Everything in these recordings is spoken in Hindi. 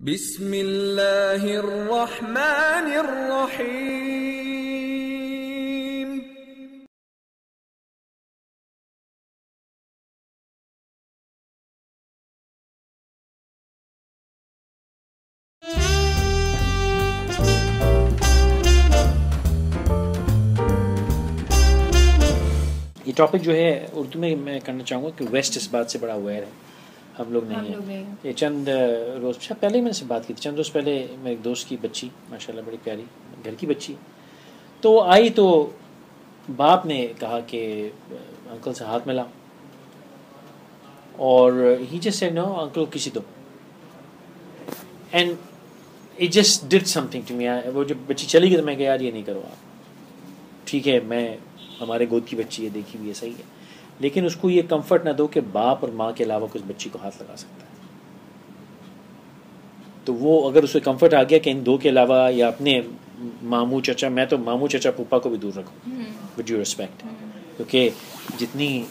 बिस्मिल्लाहिर्रहमानिर्रहीम। ये टॉपिक जो है उर्दू में मैं करना चाहूँगा कि वेस्ट इस बात से बड़ा अवेयर है, हम लोग नहीं हैं। ये चंद रोज़ पहले ही मैंने से बात की थी, चंद रोज़ पहले मेरे दोस्त की बच्ची माशाल्लाह बड़ी प्यारी घर की बच्ची, तो वो आई तो बाप ने कहा कि अंकल से हाथ मिला और ही जस्ट सेड नो अंकल किसी दो, and it just did something to me. वो जब बच्ची चली गई तो मैं कहा यार ये नहीं करो आप, ठीक है मैं हमारे गोद की बच्ची है, देखी हुई है, सही है, लेकिन उसको ये कंफर्ट ना दो कि बाप और माँ के अलावा कुछ बच्ची को हाथ लगा सकता है। तो वो अगर उसे कंफर्ट आ गया कि इन दो के अलावा या अपने मामू चचा, मैं तो मामू चचा फूफा को भी दूर रखूँ विद ड्यू रिस्पेक्ट, क्योंकि जितनी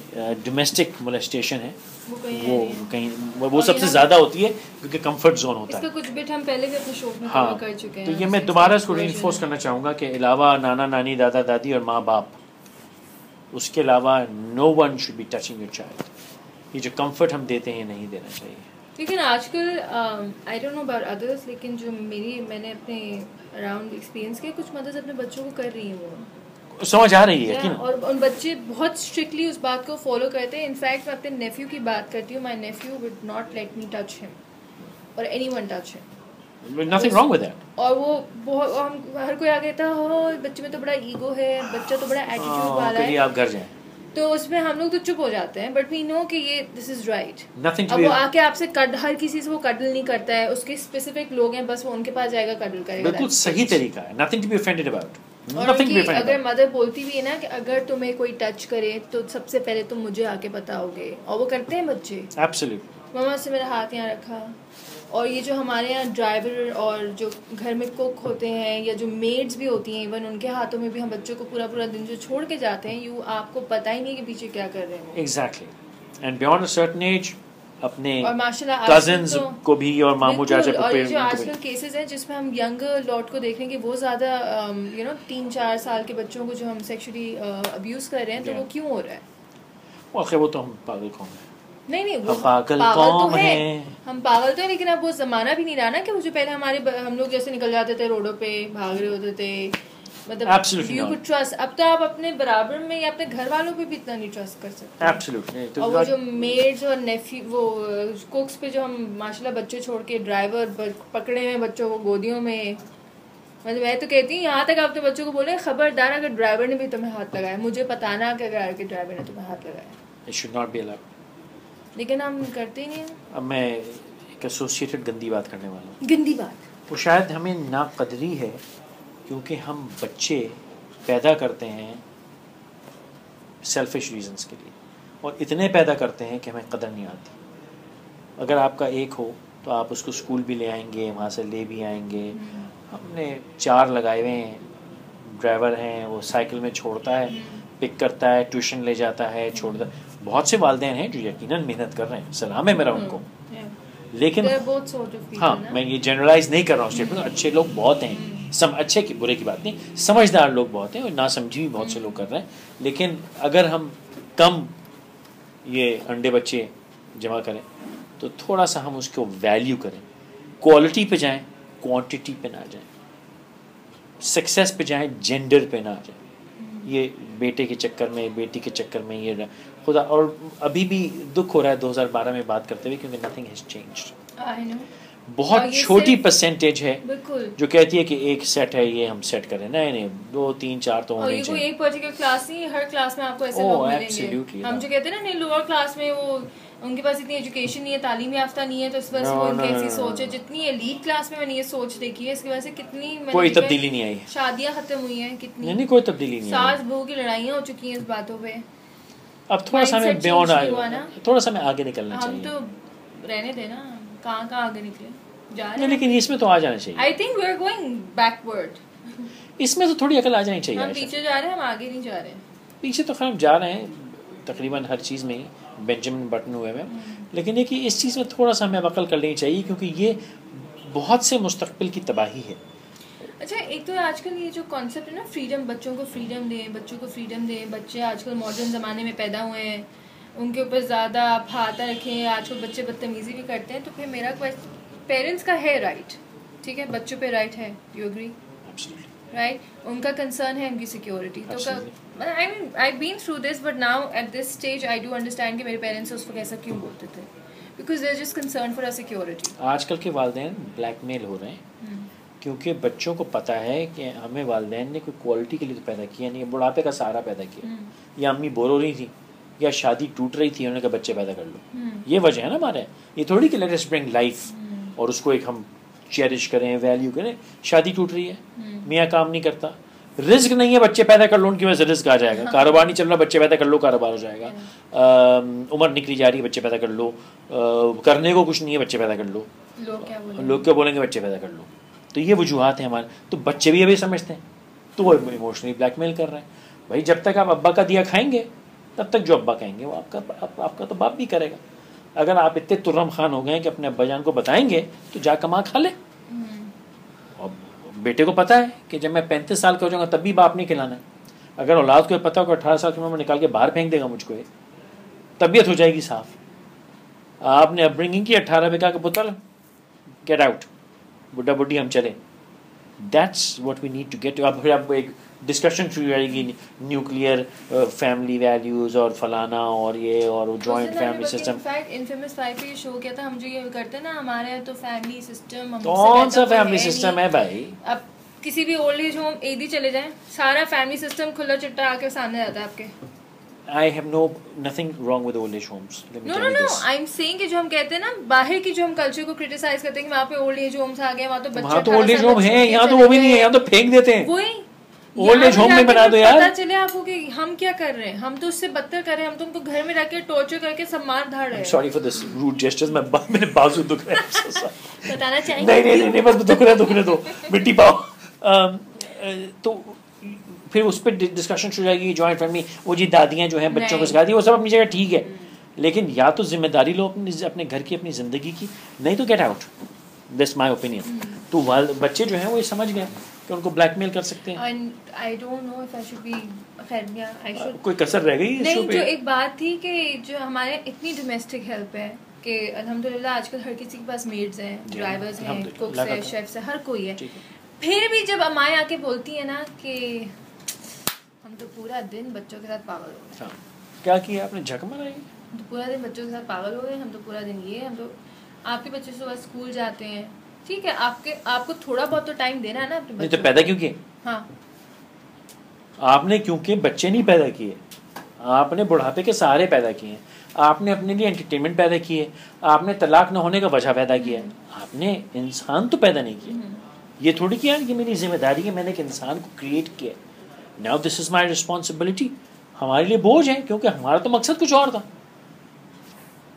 डोमेस्टिक मोलेस्टेशन है वो कहीं वो सबसे ज़्यादा होती है क्योंकि कंफर्ट जोन होता है। कुछ बिट हम पहले भी अपने शो में हाँ, कर चुके हैं। तो ये मैं दोबारा इसको रीइंफोर्स करना चाहूँगा कि अलावा नाना नानी दादा दादी और माँ बाप, उसके अलावा no one should be touching your child. ये जो कंफर्ट हम देते हैं नहीं देना चाहिए। लेकिन आजकल I don't know about others, लेकिन जो मैंने अपने अराउंड एक्सपीरियंस किया, कुछ मदर्स अपने बच्चों को कर रही हैं, वो समझ आ रही है और उन बच्चे बहुत स्ट्रिक्टली उस बात को फॉलो करते हैं। इनफैक्ट मैं अपने नेफ्यू की बात करती हूँ, my nephew would not let me touch him और anyone touch him, nothing wrong with that. और वो बहुत हम हर कोई आ गया था, हो बच्चे में तो बड़ा ईगो है, बच्चा तो बड़ा एटीट्यूड वाला है, आप घर जाएं, तो उसमें हम लोग तो चुप हो जाते हैं, बट वी नो कि ये दिस इज राइट। अब वो आके आपसे हर किसी से वो कडल नहीं करता है, उसके स्पेसिफिक लोग हैं, बस वो उनके पास जाएगा कडल करेगा। बिल्कुल सही तरीका है, nothing to be offended about. और अगर मदर बोलती भी है ना कि अगर तुम्हें कोई टच करे तो सबसे पहले तुम मुझे आके बताओगे, और वो करते हैं बच्चे। एब्सोल्युटली। मम्मा से मेरा हाथ यहाँ रखा। और ये जो हमारे यहाँ ड्राइवर और जो घर में कुक होते हैं या जो मेड्स भी होती हैं, इवन उनके हाथों में भी हम बच्चों को पूरा पूरा दिन जो छोड़ के जाते हैं, आपको पता ही नहीं कि पीछे क्या कर रहे हैं। Exactly, and beyond a certain age अपने और माशाल्लाह कजिन्स को भी और मामू चाचा और ये जो आजकल केसेस हैं जिसमें हम यंग लॉट को देख रहे हैं कि वो ज़्यादा 3-4 साल के बच्चों को जो हम सेक्सुअली अब्यूज़ कर रहे हैं, तो वो क्यों हो रहा है? वो तो हम पागल कौन है? नहीं वो पागल तो है, हम पागल तो है, लेकिन अब वो जमाना भी नहीं रहा ना कि वो जो पहले हम लोग जैसे निकल जाते थे रोडों पे, भाग रहे होते थे, मतलब यू कुड ट्रस्ट। अब तो आप अपने बराबर में या अपने घर वालों पे भी इतना नहीं ट्रस्ट कर सकते। एब्सोल्युटली। और वो जो मेड्स और नेफ्यू, वो कुक्स पे जो हम माशाल्लाह बच्चे छोड़ के, ड्राइवर पकड़े हैं बच्चों को गोदियों में, मतलब मैं तो कहती हूँ यहाँ तक आप तो बच्चों को बोले खबरदार अगर ड्राइवर ने भी तुम्हें हाथ लगाया, मुझे बताना कि अगर के ड्राइवर ने तुम्हें हाथ लगाया। It should not be allowed, लेकिन हम करते ही नहीं हैं। अब मैं एक एसोसिएटेड गंदी बात करने वाला हूँ। गंदी बात वो शायद हमें नाकदरी है, क्योंकि हम बच्चे पैदा करते हैं सेल्फिश रीजंस के लिए, और इतने पैदा करते हैं कि हमें कदर नहीं आती। अगर आपका एक हो तो आप उसको स्कूल भी ले आएंगे, वहाँ से ले भी आएंगे। हमने 4 लगाए हुए हैं, ड्राइवर हैं, वो साइकिल में छोड़ता है, पिक करता है, ट्यूशन ले जाता है, छोड़ता है। बहुत से वालिदैन हैं जो यकीनन मेहनत कर रहे हैं, सलाम है मेरा उनको, लेकिन हाँ मैं ये जनरलाइज नहीं कर रहा हूँ स्टेटमेंट, अच्छे लोग बहुत हैं, अच्छे की बुरे की बात नहीं, समझदार लोग बहुत हैं और नासमझी भी बहुत से लोग कर रहे हैं। लेकिन अगर हम कम ये अंडे बच्चे जमा करें तो थोड़ा सा हम उसको वैल्यू करें, क्वालिटी पे जाएं, क्वांटिटी पे ना जाएं, सक्सेस पे जाएं, जेंडर पे ना जाएं। ये बेटे के चक्कर में, बेटी के चक्कर में ये खुदा, और अभी भी दुख हो रहा है 2012 में बात करते हुए, क्योंकि नथिंग हैज चेंज्ड। बहुत छोटी परसेंटेज है जो कहती है कि एक सेट है, ये हम सेट करें। नहीं 2 3 4 तो होने चाहिए। एक पर्टिकुलर क्लास नहीं, हर क्लास में आपको ऐसे लोग मिलेंगे। हम जो कहते हैं ना लोअर क्लास में वो उनके पास इतनी एजुकेशन नहीं है, तालीम याफ्ता नहीं है, तो इस वजह से वो उनकी ऐसी सोच है। जितनी एलीट क्लास में मैंने ये सोच देखी है, इसकी वजह से कितनी कोई तब्दीली नहीं आई, शादियां खत्म हुई हैं, कितनी नहीं कोई तब्दीली नहीं, सास बहू की लड़ाइयाँ हो चुकी हैं इस बातों पे। अब थोड़ा सा हमें बियॉन्ड आए, थोड़ा सा हमें आगे निकलना चाहिए। हम तो रहने देना, कहाँ आगे निकले जा रहे हैं, लेकिन इसमें तो आ जाना चाहिए। I think we are going backward, इसमें तो थोड़ी अकल आ जानी चाहिए। हम पीछे जा रहे हैं, हम आगे नहीं जा रहे। पीछे तो खैर हम जा रहे हैं तकरीबन हर चीज़ में, बेंजामिन बटन हुए में, लेकिन देखिए इस चीज़ में थोड़ा सा हमें अकल कर लेनी चाहिए, क्योंकि ये बहुत से मुस्तकबिल की तबाही है। अच्छा, एक तो आजकल ये जो कॉन्सेप्ट है ना, फ्रीडम, बच्चों को फ्रीडम दें, बच्चों को फ्रीडम दें। बच्चे आजकल मॉडर्न ज़माने में पैदा हुए हैं, उनके ऊपर ज़्यादा आप हाथ रखें। आजकल बच्चे बदतमीज़ी भी करते हैं। तो फिर मेरा क्वेश्चन, पेरेंट्स का है राइट, ठीक है, बच्चों पे राइट है, यू एग्री, राइट? उनका कंसर्न है उनकी सिक्योरिटी। तो I mean I been through this, but now at this stage I do understand कि मेरे पेरेंट्स उस वक्त ऐसा क्यों बोलते थे, because they are just concern for our security. आजकल के वालिदैन ब्लैकमेल हो रहे हैं क्योंकि बच्चों को पता है कि हमें वालिदैन ने कोई क्वालिटी के लिए तो पैदा किया नहीं है, बुढ़ापे का सहारा पैदा किया, या अम्मी बोर हो रही थी या शादी टूट रही थी, उन्होंने कहा बच्चे पैदा कर लो। ये वजह है ना हमारे, ये थोड़ी कि लेट अस ब्रिंग लाइफ और उसको एक हम चेरिश करें, वैल्यू करें। शादी टूट रही है, मियाँ काम नहीं करता, रिस्क नहीं है, बच्चे पैदा कर लो, उनकी वजह से रिस्क आ जाएगा। कारोबार नहीं चल रहा, बच्चे पैदा कर लो, कारोबार हो जाएगा। उम्र निकली जा रही है, बच्चे पैदा कर लो। करने को कुछ नहीं है, बच्चे पैदा कर लो। लोग क्या बोलेंगे, बच्चे पैदा कर लो। तो ये वजूहात हैं हमारे। तो बच्चे भी अभी समझते हैं, तो वो इमोशनली ब्लैकमेल कर रहे हैं। भाई जब तक आप अब्बा का दिया खाएंगे, तब तक जो अब्बा कहेंगे वो आपका तो बाप भी करेगा। अगर आप इतने तुर्रम खान हो गए कि अपने अब्बा जान को बताएंगे, तो जा कमा खा ले। और बेटे को पता है कि जब मैं 35 साल का हो जाऊंगा तब भी बाप नहीं खिलाना है। अगर औलाद को पता होगा 18 साल की उम्र में निकाल के बाहर फेंक देगा मुझको, तबीयत हो जाएगी साफ। आपने अपब्रिंगिंग की 18 पे कहा कि पुत्र गेट आउट, बुढ़ा बुढ़ी हम चले। That's what we need to get. अब फिर अब एक डिस्कशन शुरू हो जाएगी, न्यूक्लियर फैमिली वैल्यूज और फलाना और ये और joint family system. In fact infamous 5 पे ये शो किया था, हम जो ये करते हैं ना, हमारे यहाँ तो फैमिली सिस्टम, कौन सा फैमिली सिस्टम है भाई? अब किसी भी ओल्ड एज होम एदी चले जाएं, सारा फैमिली सिस्टम खुला चिट्टा आके सामने आता है आपके। I have nothing wrong with old age homes. No. I'm saying कि जो हम कहते हैं ना, बाहर की जो हम कल्चर को क्रिटिसाइज करते हैं कि वहाँ पे ओल्ड एज होम्स आ गए, वहाँ तो बच्चे, वहाँ तो ओल्ड एज होम है, यहाँ तो वो भी नहीं है, यहाँ तो फेंक देते हैं। वही ओल्ड एज होम में बना दो यार। पता चले आपको कि हम क्या कर रहे हैं, हम तो उससे बदतर कर रहे हैं। हम तो उनको घर में रख के टॉर्चर करके सब मार धाड़ रहे हैं। Sorry for this rude gestures, मेरे बाजू दुख रहे हैं। बताना चाहिए नहीं बस दुख रहे दो मिट्टी पाओ। तो फिर उस पर डिस्कशन शुरू जाएगी, जॉइंट फैमिली, वो जी दादियाँ जो हैं बच्चों को सिखाती है, वो सब अपनी जगह ठीक है, लेकिन या तो जिम्मेदारी लो अपने घर की, अपनी ज़िंदगी की, नहीं तो get out. This my opinion. तो बच्चे जो हैं वो ये समझ गए कि उनको ब्लैकमेल कर सकते हैं। I don't know if I should be, खैर या आई शुड, कोई कसर रह गई इस शो पे? नहीं, जो एक बात थी कि जो हमारे इतनी डोमेस्टिक हेल्प है कि अल्हम्दुलिल्लाह आजकल हर किसी के पास मेड्स हैं, ड्राइवर्स हैं, कुक्स हैं, शेफ्स हैं, हर कोई है। फिर भी जब अम्माएं आके बोलती है ना कि हम तो पूरा दिन बच्चों के साथ पागल हो गए। क्या किया आपने? झक मारा? हम तो पूरा दिन बच्चों के साथ पागल हो गए, हम तो पूरा दिन ये, हम तो, आपके बच्चे सुबह स्कूल जाते हैं, ठीक है, आपको थोड़ा बहुत तो टाइम देना है ना अपने बच्चों। तो पैदा क्यों किए? हाँ, आपने, क्योंकि बच्चे नहीं पैदा किए, आपने बुढ़ापे के सहारे पैदा किए, आपने अपने लिए एंटरटेनमेंट पैदा किए, आपने तलाक न होने का वजह पैदा किया है, आपने इंसान तो पैदा नहीं किया। ये थोड़ी किया कि मेरी जिम्मेदारी है, मैंने एक इंसान को क्रिएट किया, now this is my responsibility. हमारे लिए बोझ है क्योंकि हमारा तो मकसद कुछ और था,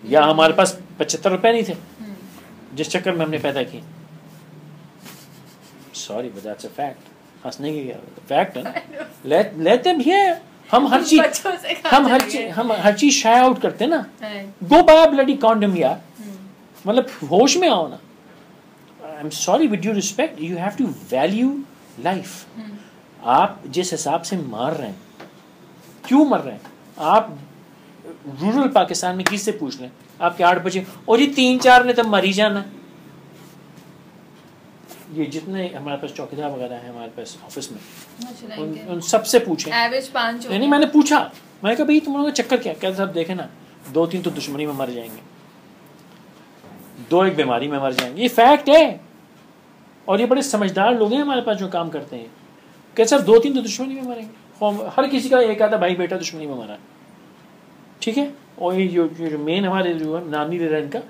या हमारे पास 75 रुपए नहीं थे जिस चक्कर में हमने पैदा किए। Sorry but that's a fact. हंसने की क्या फैक्ट है? Let them here. हम हर चीज शाय आउट करते हैं ना। गो बाय ब्लडी कॉन्डम यार, मतलब होश में आओ ना। I am sorry, with due respect, you have to value life. आप जिस हिसाब से मार रहे हैं, क्यों मर रहे हैं? आप रूरल पाकिस्तान में किससे पूछ लें, आपके 8 बजे और ये 3-4 ने तब मरी जाना। ये जितने हमारे पास चौकीदार वगैरह हैं हमारे पास ऑफिस में, उन सबसे पूछे, एवरेज 5 नहीं, मैंने पूछा, मैंने कहा भाई तुम लोगों का चक्कर क्या? कहते साहब देखे ना, 2-3 तो दुश्मनी में मर जाएंगे, 2 एक बीमारी में मर जाएंगे। ये फैक्ट है, और ये बड़े समझदार लोग हैं हमारे पास जो काम करते हैं। कहते साहब 2-3 तो दुश्मनी में मरेंगे। हर किसी का एक आधा भाई बेटा दुश्मनी में मरा, ठीक है। और ये जो मेन हमारे जो नानी रह इनका,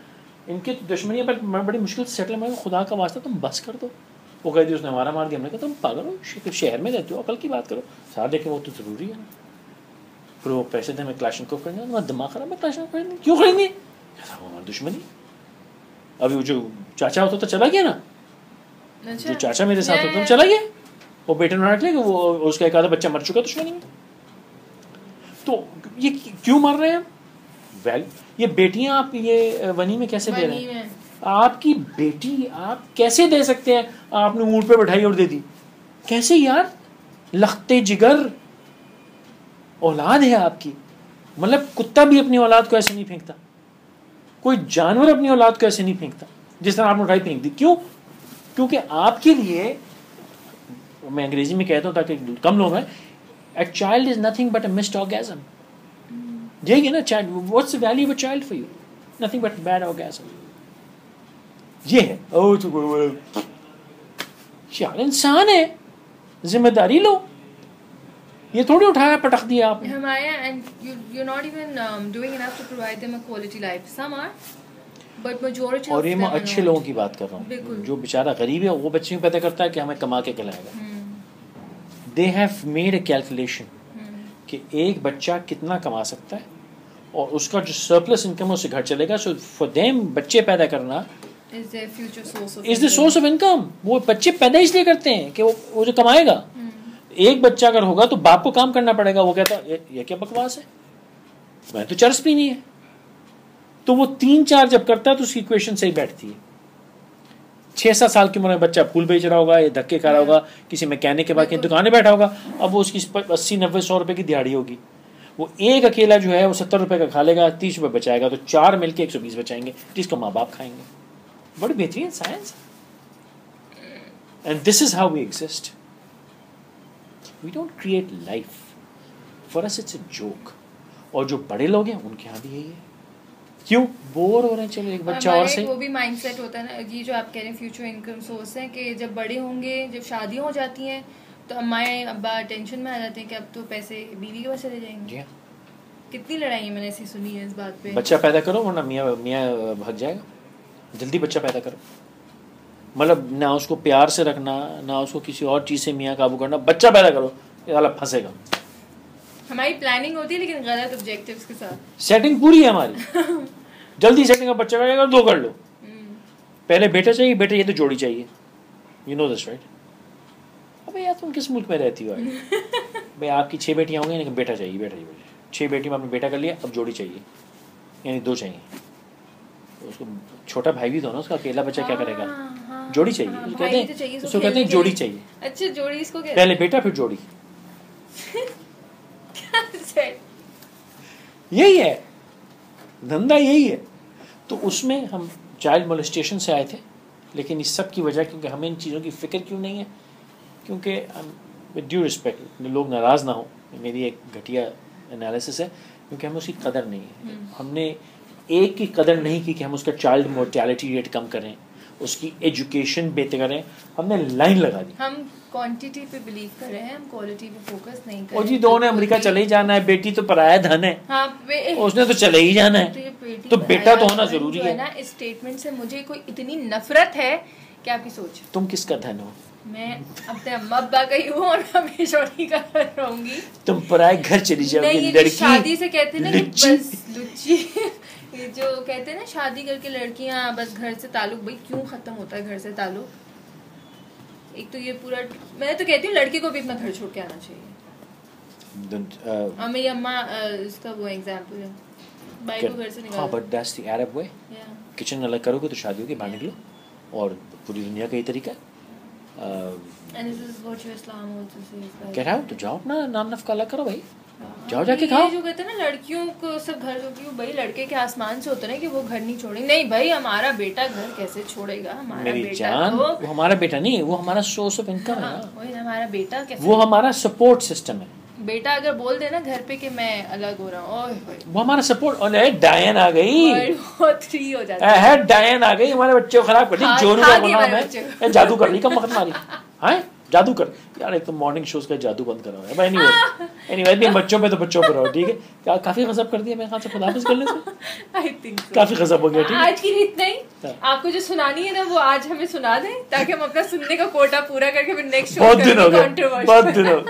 इनके दुश्मनी पर बड़ी मुश्किल से सेटल। मैं खुदा का वास्ता तुम बस कर दो। वो कहती उसने हमारा मार दिया। हमने कहा तुम पागल हो, शहर में रहते हो, अकल की बात करो। साथ देखें वो तो ज़रूरी है ना। फिर वो पैसे थे हमें क्लाशनकोव खरीदना, तुम्हारा दिमाग खराब है, क्लाशनकोव खरीदने क्यों खरीदनी? हमारी दुश्मनी। अभी वो जो चाचा होता तो चला गया ना, जो चाचा मेरे साथ होता चला गया, वो बेटे ने रख लिया, वो उसका एक आधा बच्चा मर चुका दुश्मनी में। तो ये क्यों मर रहे हैं? वेल, ये बेटियां आप ये वनी में कैसे दे रहे हैं? आपकी बेटी आप कैसे दे सकते हैं? आपने ऊँट पे बैठाई और दे दी, कैसे यार? लखते जिगर औलाद है आपकी। मतलब कुत्ता भी अपनी औलाद को ऐसे नहीं फेंकता, कोई जानवर अपनी औलाद को ऐसे नहीं फेंकता जिस तरह आपने उठाई फेंक दी। क्यों? क्योंकि आपके लिए, मैं अंग्रेजी में कहता हूँ ताकि कम लोग हैं, a child is nothing but a missed orgasm. यही है ना child, what's the value of a child for you? Nothing but bad orgasm. ये है। ओ तो यार इंसान है, जिम्मेदारी लो। ये थोड़ी उठाया पटक दिया आपने। हमारे and you're not even doing enough to provide them a quality life. Some are, but majority और of ये them मैं are अच्छे not. लोगों की बात कर रहा हूँ। जो बेचारा गरीब है वो बच्चे पैदा करता है कि हमें कमा के खिलाएगा। They have made a calculation कि एक बच्चा कितना कमा सकता है और उसका जो सरप्लस इनकम है उससे घर चलेगा। सो फॉर देम बच्चे पैदा करना is their future source of is the source of income. वो बच्चे पैदा इसलिए करते हैं कि वो जो कमाएगा। एक बच्चा अगर होगा तो बाप को काम करना पड़ेगा। वो कहता ये क्या बकवास है, मैं तो चर्स भी नहीं है। तो वो 3-4 जब करता है तो उसकी इक्वेशन सही बैठती है। 6-7 साल की उम्र में बच्चा फूल बेच रहा होगा, ये धक्के खा रहा होगा, किसी मैकेनिक के पास की दुकान में बैठा होगा। अब वो उसकी 80-90-100 रुपए की दिहाड़ी होगी। वो एक अकेला जो है वो 70 रुपए का खा लेगा, 30 रुपए बचाएगा, तो 4 मिलके 120 बचाएंगे, जिसको माँ बाप खाएंगे। बड़ी बेहतरीन science. And this is how we exist. We don't create life, for us it's a joke. और जो बड़े लोग हैं उनके यहाँ भी यही है। क्यों? बोर हो रहे हैं, चलो एक बच्चा और से। वो भी माइंडसेट होता है ना, ये जो आप कह रहे हैं फ्यूचर इनकम सोर्स है, कि जब बड़े होंगे, जब शादियां हो जाती हैं तो अम्माएं अब्बा टेंशन में आ जाते हैं कि अब तो पैसे बीवी के पास चले जाएंगे। जी हाँ। कितनी लड़ाई मैंने ऐसी सुनी है इस बात पे। बच्चा पैदा करो वरना मियाँ भाग जाएगा। जल्दी बच्चा पैदा करो। मतलब ना उसको प्यार से रखना, ना उसको किसी और चीज़ से मियाँ काबू करना, बच्चा पैदा करो, ये वाला फंसेगा। हमारी प्लानिंग होती है लेकिन गलत ऑब्जेक्टिव्स के साथ। सेटिंग पूरी है हमारी। जल्दी सेटिंग का बच्चा करेगा, 2 कर लो। पहले बेटा चाहिए, बेटे ये तो जोड़ी चाहिए। You know this right? अबे यार तुम किस मुल्क में रहती हो? भाई आपकी 6 बेटियां होंगी, लेकिन बेटा चाहिए, बेटा चाहिए। 6 बेटी में आपने बेटा कर लिया, अब जोड़ी चाहिए, यानी 2 चाहिए। तो उसको छोटा भाई भी तो ना, उसका अकेला बच्चा क्या करेगा? जोड़ी चाहिए। उसको कहते हैं जोड़ी चाहिए। अच्छा जोड़ी इसको कहते हैं? पहले बेटा फिर जोड़ी। यही है धंधा, यही है। तो उसमें हम चाइल्ड मोलेस्टेशन से आए थे, लेकिन इस सब की वजह क्योंकि हमें इन चीज़ों की फ़िक्र क्यों नहीं है? क्योंकि विद ड्यू रिस्पेक्ट, लोग नाराज़ ना हो, मेरी एक घटिया एनालिसिस है, क्योंकि हमें उसकी कदर नहीं है। हमने एक की कदर नहीं की कि हम उसका चाइल्ड मोर्टेलिटी रेट कम करें, उसकी एजुकेशन बेहतर करें। हमने लाइन लगा दी। हम क्वांटिटी पे बिलीव कर रहे हैं, हम क्वालिटी पे फोकस नहीं कर रहे। और जी दो ने अमेरिका चले ही जाना है, बेटी तो पराया धन है। हाँ, उसने तो चले ही जाना है, तो बेटा तो होना जरूरी है ना। इस स्टेटमेंट से मुझे कोई इतनी नफरत है कि आपकी सोच। तुम किसका धन हो? मैं अपने अम्मा अब्बा का ही हूँ और हमेशा उन्हीं का रहूंगी। तुम पराए घर चली जाओगी। लड़की शादी से कहते ना बस लुच्ची। ये जो कहते हैं ना शादी करके लड़कियां बस घर से ताल्लुक, भाई क्यों खत्म होता है घर से ताल्लुक? एक तो ये पूरा, मैं तो कहती हूँ लड़की को भी अपना घर छोड़ के आना चाहिए। और मेरी अम्मा इसका वो एग्जांपल है, भाई को घर से निकाल। हाँ, but that's the Arab way. Kitchen अलग करोगे तो शादी होगी, बाहर निकलो, और पूरी दुनिया का ही तरीका है। And this is what your Islam also says. Get out, तो जाओ अपना नाम नफ का अलग करो भाई, जाओ जाके खाओ। ये जो कहते हैं ना लड़कियों को सब घर छोड़, भाई लड़के के आसमान से होता है कि वो घर नहीं छोड़ेंगे। नहीं भाई, हमारा बेटा घर कैसे छोड़ेगा? हमारा मेरी बेटा जान, वो हमारा बेटा नहीं है, वो हमारा सोर्स ऑफ इनकम है। वही हमारा बेटा कैसे, वो हमारा सपोर्ट सिस्टम है। बेटा अगर बोल देना घर पे कि मैं अलग हो रहा हूँ, वो हमारा सपोर्ट। और डायन आ गई, थ्री हो जाता है। डायन आ गई, हमारे बच्चे को खराब कर दी। जोरू का नाम है, जादू कर ली, कम वक्त मारी। हाँ जादू कर यार, एक तो मॉर्निंग शोज का जादू बंद करा हुआ है। एनीवे बच्चों पे तो बच्चों पे रहो, ठीक है। काफी गजब कर दिया मेरे ख्याल से खुदाफिज करने से। आई थिंक काफी गजब हो गया, ठीक है। आज की रीत नहीं, आपको जो सुनानी है ना वो आज हमें सुना दें, ताकि हम अपना सुनने का कोटा पूरा करके फिर नेक्स्ट शो बहुत दिन हो गए, बहुत दिन हो